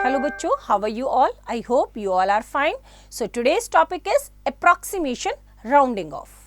Hello बच्चों, how are you all? I hope you all are fine. So today's topic is approximation, rounding off.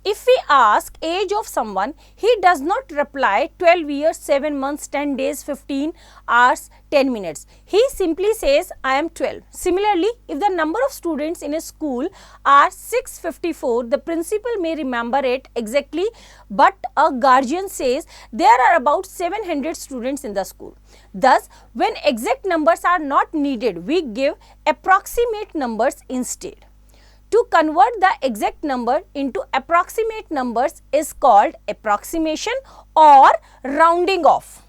If we ask age of someone, he does not reply 12 years, 7 months, 10 days, 15 hours, 10 minutes. He simply says, I am 12. Similarly, if the number of students in a school are 654, the principal may remember it exactly, but a guardian says there are about 700 students in the school. Thus, when exact numbers are not needed, we give approximate numbers instead. To convert the exact number into approximate numbers is called approximation or rounding off.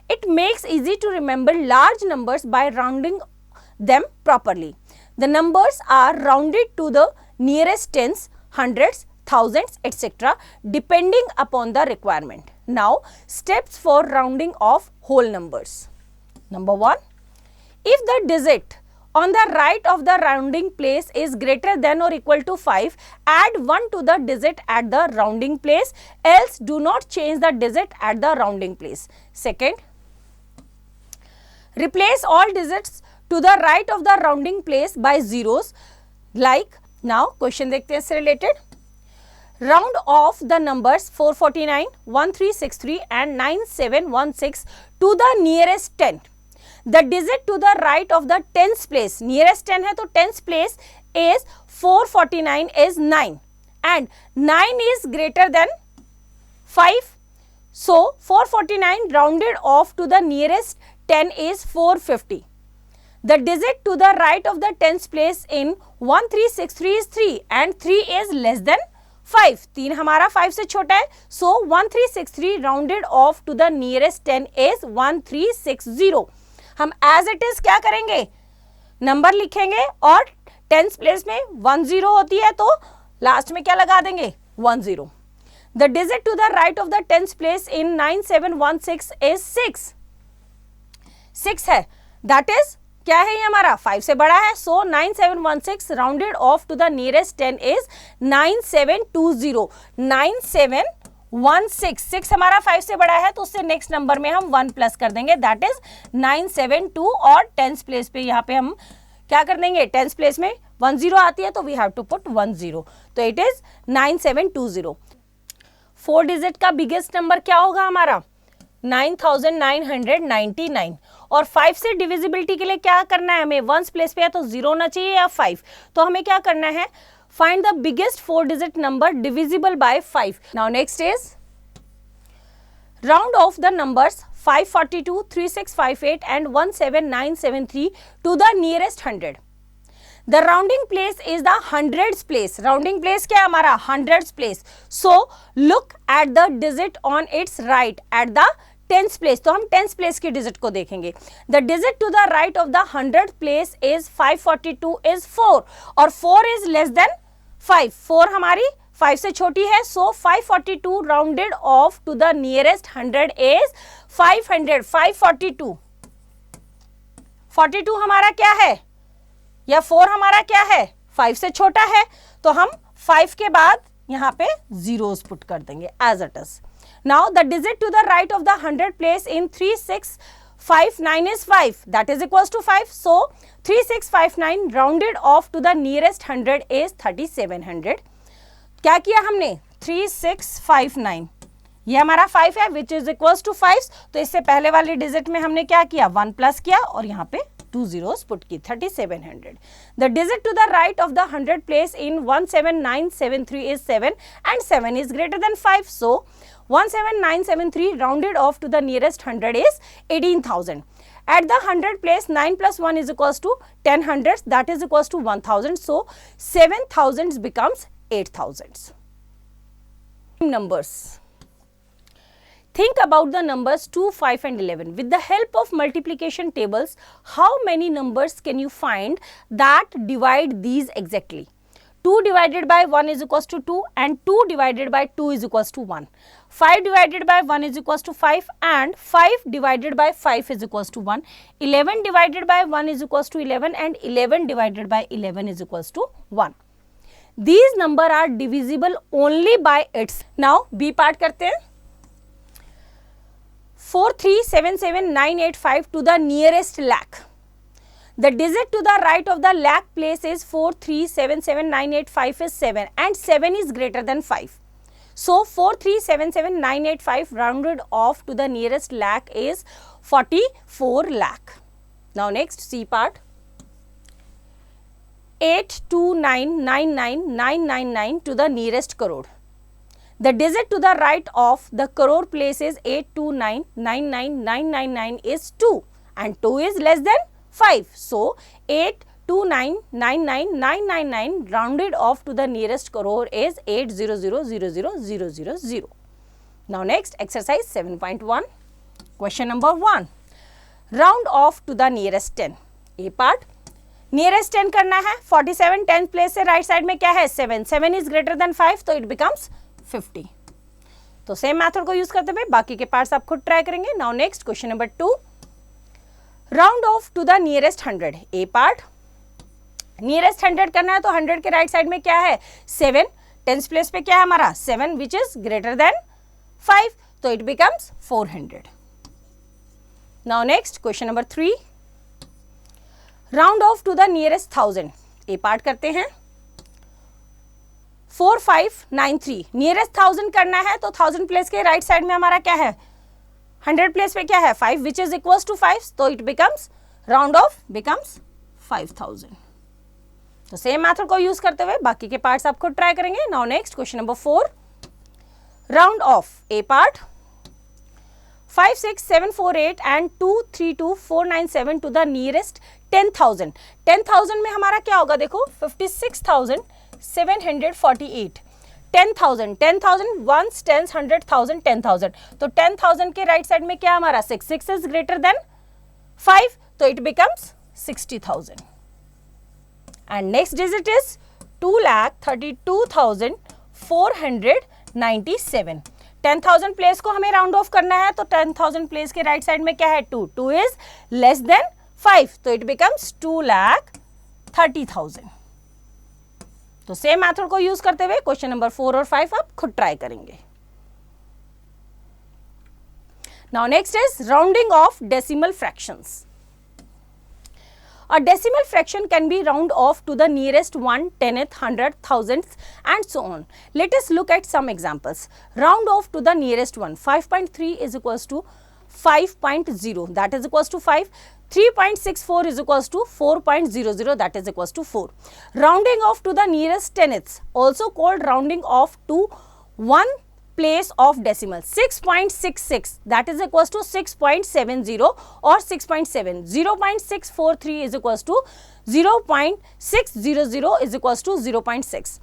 It makes easy to remember large numbers by rounding them properly. The numbers are rounded to the nearest tens, hundreds, thousands, etc. depending upon the requirement. Now, steps for rounding off whole numbers. Number 1. If the digit on the right of the rounding place is greater than or equal to 5, add 1 to the digit at the rounding place, else do not change the digit at the rounding place. Second, replace all digits to the right of the rounding place by zeros, like now question देखते हैं इससे related. Round off the numbers 449, 1363 and 9716 to the nearest 10. The digit to the right of the tens place, nearest 10 है तो tens place is 449 is 9 and 9 is greater than 5. So 449 rounded off to the nearest 10 is 450. The digit to the right of the tens place in 1363 is 3 and 3 is less than 5. 3 हमारा 5 से छोटा है. So 1363 rounded off to the nearest 10 is 1360. हम as it is क्या करेंगे, number लिखेंगे और tens place में 10 होती है तो लास्ट में क्या लगा देंगे 10. The digit to the right of the tens place in 9716 is 6 है, दैट इज क्या है ये हमारा 5 से बड़ा है. So 9716 rounded off to the nearest 10 is 9720. 9716 हमारा 5 से बड़ा है तो उससे नेक्स्ट नंबर में हम 1 प्लस कर देंगे, दैट इज 972 और टेंस प्लेस पे यहाँ पे हम क्या कर देंगे, टेंस प्लेस में 10 आती है तो वी हैव टू पुट 10, तो इट इज 9720. 4 डिजिट का बिगेस्ट नंबर क्या होगा हमारा 9999 और 5 से डिविजिबिलिटी के लिए क्या करना है हमें, 1 प्लेस पे है तो 0 होना चाहिए या 5, तो हमें क्या करना है, find the biggest 4-digit number divisible by 5. Now next is round off the numbers 542, 3658 and 17973 to the nearest 100. The rounding place is the hundreds place. Rounding place क्या है हमारा hundreds place. So look at the digit on its right at the tens place. तो हम tens place के digit को देखेंगे. The digit to the right of the hundredth place is 542 is 4 और 4 is less than 5. 4 हमारी 5 से छोटी है. So 542 rounded off to the nearest 100 is 500. 542. 42 हमारा क्या है या 4 हमारा क्या है 5 से छोटा है तो हम 5 के बाद यहाँ पे zeros पुट कर देंगे as it is. Now the digit to the right of the 100 place in 3659 is 5, that is equals to 5. So 3659 rounded off to the nearest 100 is 3700. क्या किया हमने 3659, ये हमारा 5 है which is equals to 5. तो इससे पहले वाले डिजिट में हमने क्या किया 1 प्लस किया और यहाँ पे 2 zeros पुट की 3700. The digit to the right of the 100 place in 17973 is 7 and 7 is greater than 5. So 17973 rounded off to the nearest 100 is 18,000. At the 100 place 9 plus 1 is equals to 10 hundreds, that is equals to 1000. So 7,000 becomes 8,000. Numbers. Think about the numbers 2, 5 and 11. With the help of multiplication tables, how many numbers can you find that divide these exactly? 2 divided by 1 is equals to 2 and 2 divided by 2 is equals to 1. 5 divided by 1 is equals to 5 and 5 divided by 5 is equals to 1. 11 divided by 1 is equals to 11 and 11 divided by 11 is equals to 1. These numbers are divisible only by its. Now B part करते हैं. 4377985 to the nearest lakh. The digit to the right of the lakh place is 4377985 is 7 and 7 is greater than 5. So 4377985 rounded off to the nearest lakh is 44 lakh. Now next C part. 8299999 to the nearest crore. The digit to the right of the crore place is 8299999 is 2 and 2 is less than 5. So 8299999 rounded off to the nearest crore is 8000000. Now next exercise 7.1. Question number 1. Round off to the nearest 10. A part. Nearest 10 करना है. 47 10th place से right side में क्या है 7. 7 is greater than 5 तो it becomes 50. तो same method को use करते हुए बाकी के पार्ट्स आप खुद ट्राई करेंगे. Now next question number 2. Round off to the nearest 100. A part. Nearest 100 करना है तो 100 के राइट साइड में क्या है 7. 10th प्लेस पे क्या है हमारा 7 विच इज ग्रेटर देन 5 तो it becomes 400. Now next question number 3. Round off to the nearest 1000. A part करते हैं. 4593 नियरेस्ट 1000 करना है तो 1000 प्लेस के राइट साइड में हमारा क्या है 100 प्लेस पे क्या है 5 विच इज इक्वल्स टू 5 तो it becomes round of becomes 5000. तो सेम मेथड को यूज करते हुए बाकी के पार्ट्स आप खुद ट्राई करेंगे. Now next question number 4. Round of. A part. 56748 and 232497 to the nearest 10,000. 10,000 में हमारा क्या होगा देखो 56,748. 10,000 10,000 ones tens 100,000 10,000 तो 10,000 के राइट साइड में क्या हमारा 6 6 is greater than 5 तो it becomes 60,000. and next digit is 2,32,497. 10,000 place को हमें राउंड ऑफ करना है तो 10,000 प्लेस के राइट साइड में क्या है 2 2 इज लेस देन 5 तो इट बिकम्स 2,30,000. तो सेम मेथड को यूज करते हुए क्वेश्चन नंबर 4 और 5 आप खुद ट्राई करेंगे. Now next is rounding off decimal fractions. A decimal fraction can be round off to the nearest 1, 10th, 100th, 1000th and so on. Let us look at some examples. Round off to the nearest one. 5.3 is equals to 5.0 that is equals to 5. 3.64 is equals to 4.00 that is equals to 4. Rounding off to the nearest 10ths also called rounding off to 1 place of decimal. 6.66 that is equals to 6.70 or 6.7. 0.643 is equals to 0.600 is equals to 0.6.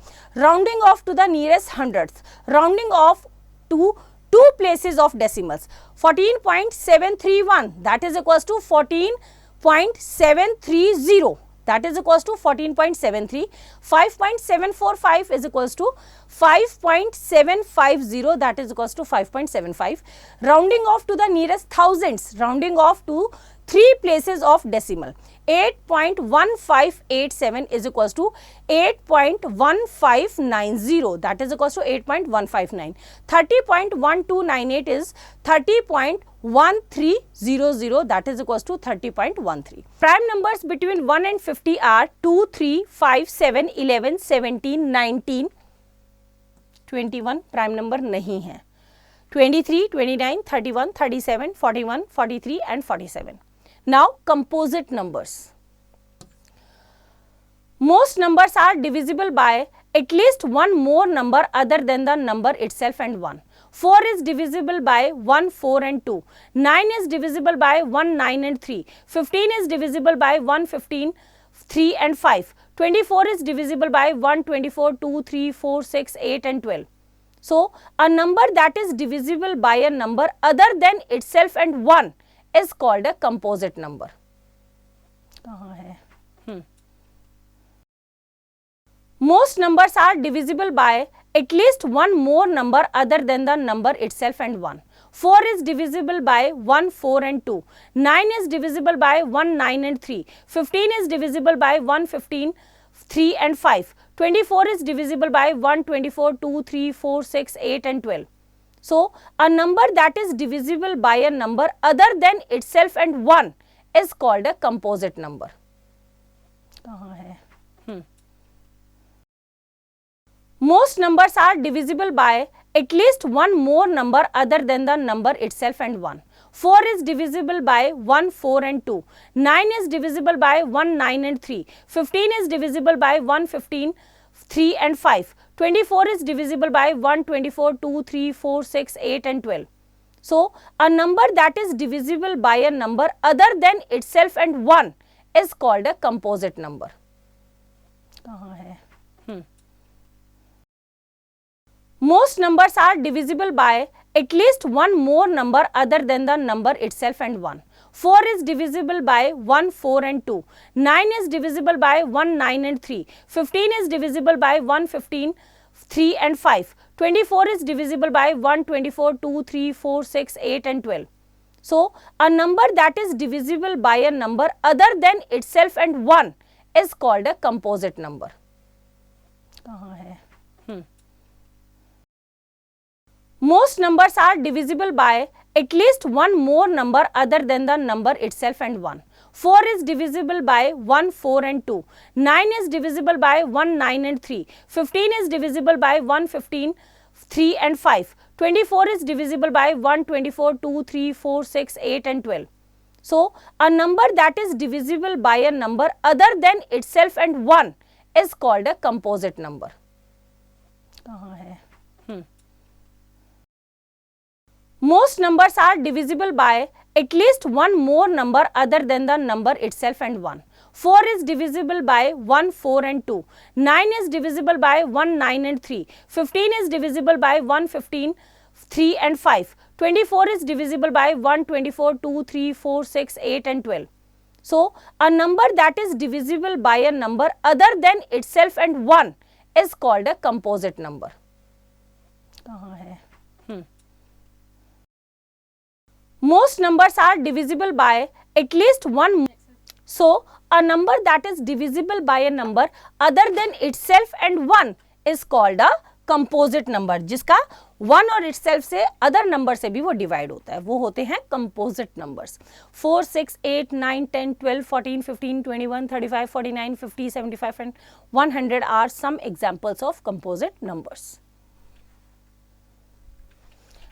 Rounding off to the nearest hundredth. Rounding off to 2 places of decimals. 14.731 that is equals to 14.730 that is equals to 14.73. 5.745 is equals to 5.750 that is equals to 5.75. Rounding off to the nearest thousands. Rounding off to 3 places of decimal. 8.1587 is equals to 8.1590 that is equals to 8.159. 30.1298 is 30.1300 that is equals to 30.13. Prime numbers between 1 and 50 are 2, 3, 5, 7, 11, 17, 19, 21 prime number नहीं है. 23, 29, 31, 37, 41, 43 and 47. Now composite numbers. Most numbers are divisible by at least one more number other than the number itself and 1. 4 is divisible by 1, 4 and 2. 9 is divisible by 1, 9 and 3. 15 is divisible by 1, 15, 3 and 5. 24 is divisible by 1, 24, 2, 3, 4, 6, 8 and 12. So, a number that is divisible by a number other than itself and 1 is called a composite number. कहाँ है? Most numbers are divisible by at least one more number other than the number itself and 1. 4 is divisible by 1, 4 and 2. 9 is divisible by 1, 9 and 3. 15 is divisible by 1, 15, 3 and 5. 24 is divisible by 1, 24, 2, 3, 4, 6, 8 and 12. So, a number that is divisible by a number other than itself and 1 is called a composite number. कहाँ है? Most numbers are divisible by at least one more number other than the number itself and 1. 4 is divisible by 1, 4 and 2. 9 is divisible by 1, 9 and 3. 15 is divisible by 1, 15, 3 and 5. 24 is divisible by 1, 24, 2, 3, 4, 6, 8 and 12. So, a number that is divisible by a number other than itself and 1 is called a composite number. कहाँ है? Most numbers are divisible by at least one more number other than the number itself and 1. 4 is divisible by 1, 4 and 2. 9 is divisible by 1, 9 and 3. 15 is divisible by 1, 15, 3 and 5. 24 is divisible by 1, 24, 2, 3, 4, 6, 8 and 12. So, a number that is divisible by a number other than itself and 1 is called a composite number. कहाँ है? Most numbers are divisible by at least one more number other than the number itself and 1. 4 is divisible by 1, 4 and 2. 9 is divisible by 1, 9 and 3. 15 is divisible by 1, 15, 3 and 5. 24 is divisible by 1, 24, 2, 3, 4, 6, 8 and 12. So, a number that is divisible by a number other than itself and 1 is called a composite number. कहाँ है? Most numbers are divisible by at least one more number other than the number itself and 1. 4 is divisible by 1, 4 and 2. 9 is divisible by 1, 9 and 3. 15 is divisible by 1, 15, 3 and 5. 24 is divisible by 1, 24, 2, 3, 4, 6, 8 and 12. So, a number that is divisible by a number other than itself and 1 is called a composite number. कहाँ है? Most numbers are divisible by at least one. So, a number that is divisible by a number other than itself and 1 is called a composite number, जिसका 1 और itself से other number से भी वो divide होता है, वो होते हैं composite numbers. 4, 6, 8, 9, 10, 12, 14, 15, 21, 35, 49, 50, 75 and 100 are some examples of composite numbers.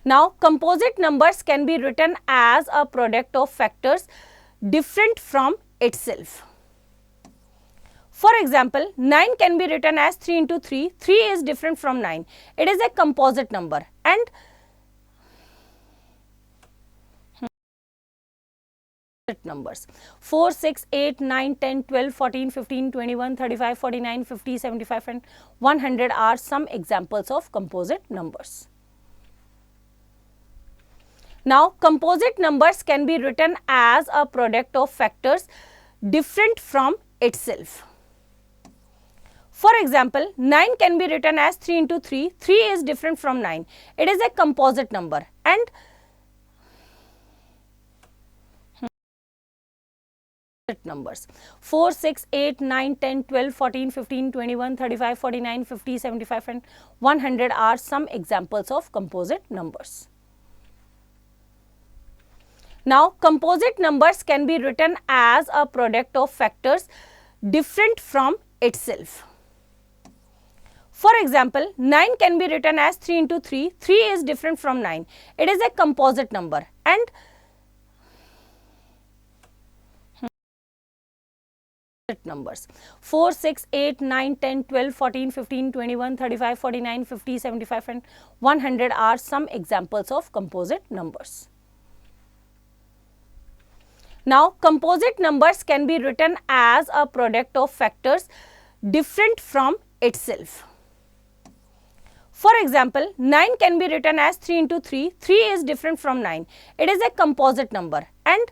Now, composite numbers can be written as a product of factors different from itself. For example, 9 can be written as 3 into 3. 3 is different from 9. It is a composite number and numbers 4, 6, 8, 9, 10, 12, 14, 15, 21, 35, 49, 50, 75 and 100 are some examples of composite numbers. Now, composite numbers can be written as a product of factors different from itself. For example, 9 can be written as 3 into 3. 3 is different from 9. It is a composite number and numbers 4, 6, 8, 9, 10, 12, 14, 15, 21, 35, 49, 50, 75 and 100 are some examples of composite numbers. Now, composite numbers can be written as a product of factors different from itself. For example, 9 can be written as 3 into 3. 3 is different from 9. It is a composite number and numbers 4, 6, 8, 9, 10, 12, 14, 15, 21, 35, 49, 50, 75 and 100 are some examples of composite numbers. Now, composite numbers can be written as a product of factors different from itself. For example, 9 can be written as 3 into 3. 3 is different from 9. It is a composite number and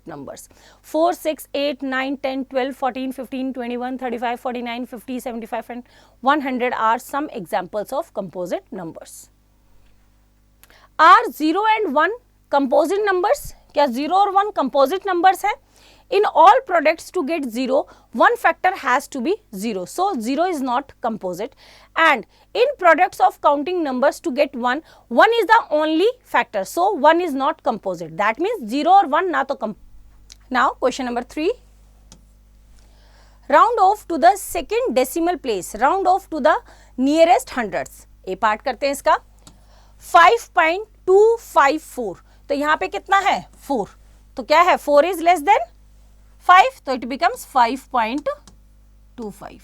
numbers 4, 6, 8, 9, 10, 12, 14, 15, 21, 35, 49, 50, 75 and 100 are some examples of composite numbers. Are 0 and 1 composite numbers? क्या 0 और 1 composite numbers हैं? In all products to get 0, one factor has to be 0. So 0 is not composite. And in products of counting numbers to get 1, 1 is the only factor. So 1 is not composite. That means 0 or 1 na to Now question number 3. Round off to the second decimal place. Round off to the nearest hundreds. A part करते हैं इसका. 5.254. तो यहाँ पे कितना है 4. तो क्या है 4 is less than 5. तो it becomes 5.25.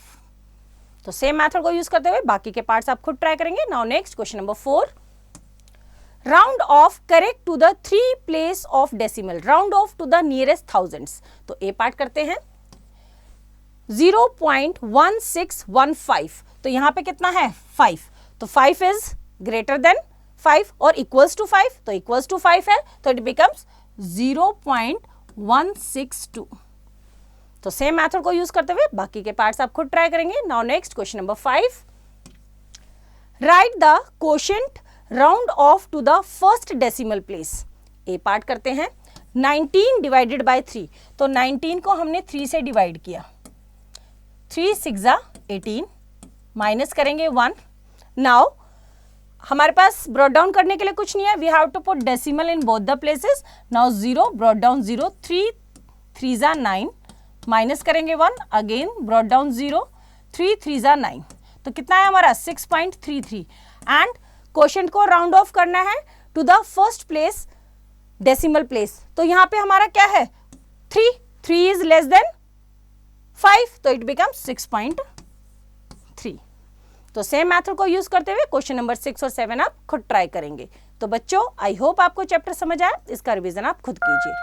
तो सेम मेथड को यूज करते हुए बाकी के पार्ट्स आप खुद ट्राई करेंगे. Now next question number 4. Round off correct to the 3 place of decimal. Round off to the nearest thousands. तो ए पार्ट करते हैं. 0.1615. तो यहां पे कितना है 5. तो 5 इज ग्रेटर देन 5 और इक्वल्स टू 5. तो इक्वल्स टू 5 है तो इट बिकम्स 0.162. तो सेम मेथड को यूज करते हुए बाकी के पार्ट्स आप खुद ट्राई करेंगे. Now next question number 5. Write the quotient round off to the first decimal place. A part करते हैं. 19 डिवाइडेड बाय 3. तो 19 को हमने 3 से डिवाइड किया. 3 6 18 माइनस करेंगे 1. नाउ हमारे पास ब्रॉट डाउन करने के लिए कुछ नहीं है. We have to put decimal in both the places. Now 0 brought down 0. 3 3 9 minus करेंगे 1. Again brought down 0. 3 3 9. तो कितना है हमारा 6.33. एंड क्वोशिएंट को राउंड ऑफ करना है to the first place decimal place. तो यहाँ पे हमारा क्या है 3. 3 इज लेस देन 5. तो इट बिकम्स 6.3. तो सेम मेथड को यूज करते हुए क्वेश्चन नंबर 6 और 7 आप खुद ट्राई करेंगे. तो बच्चों आई होप आपको चैप्टर समझ आया. इसका रिवीजन आप खुद कीजिए.